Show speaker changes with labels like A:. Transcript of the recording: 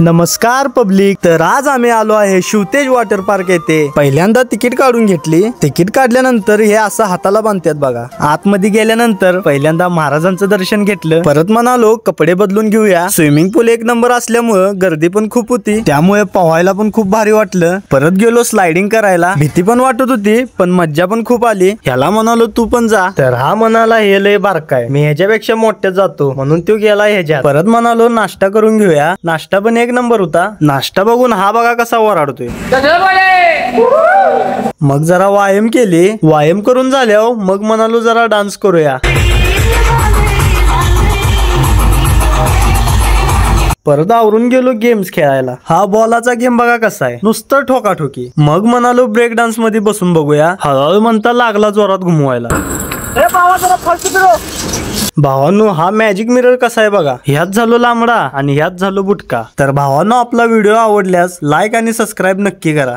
A: नमस्कार पब्लिक। तर आज आम्ही आलो आहे शिवतेज वॉटर पार्क येथे। पहिल्यांदा तिकीट काढून घेतली। तिकीट काढल्यानंतर हे असं हाताला बांधतात बघा। आतमध्ये गेल्यानंतर पहिल्यांदा महाराजांचं दर्शन घेतलं। परत म्हणालो कपडे बदलून घेऊया। स्विमिंग पूल एक नंबर असल्यामुळे गर्दी पण खूप होती, त्यामुळे पोहायला पण खूप भारी वाटलं। परत गेलो स्लाइडिंग करायला। भीती पण वाटत होती पण मज्जा पण खूप आली। ह्याला म्हणालो तू पण जा, तर हा म्हणाला हे लय बारकाय, मी ह्याच्यापेक्षा मोठ्यात जातो, म्हणून तो गेला ह्याच्यात। परत म्हणालो नाश्ता करून घेऊया। नाश्ता पण एक नंबर होता। नाश्ता बघून हा बघा कसा ओरडतोय। मग जरा व्यायाम केली। व्यायाम करून झाल्यावर मग म्हणालो जरा डान्स करूया। परत आवरून गेलो गेम्स खेळायला। हा बॉलाचा गेम बघा कसा आहे, नुसतं ठोकाठोकी। मग म्हणालो ब्रेक डान्स मध्ये बसून बघूया। हळूहळू म्हणता लागला जोरात घुमवायला। भावांनो हा मॅजिक मिरर कसा आहे बघा। ह्यात झालो लांबडा आणि ह्यात झालो बुटका। तर भावांनो आपला व्हिडिओ आवडल्यास लाईक आणि सबस्क्राईब नक्की करा।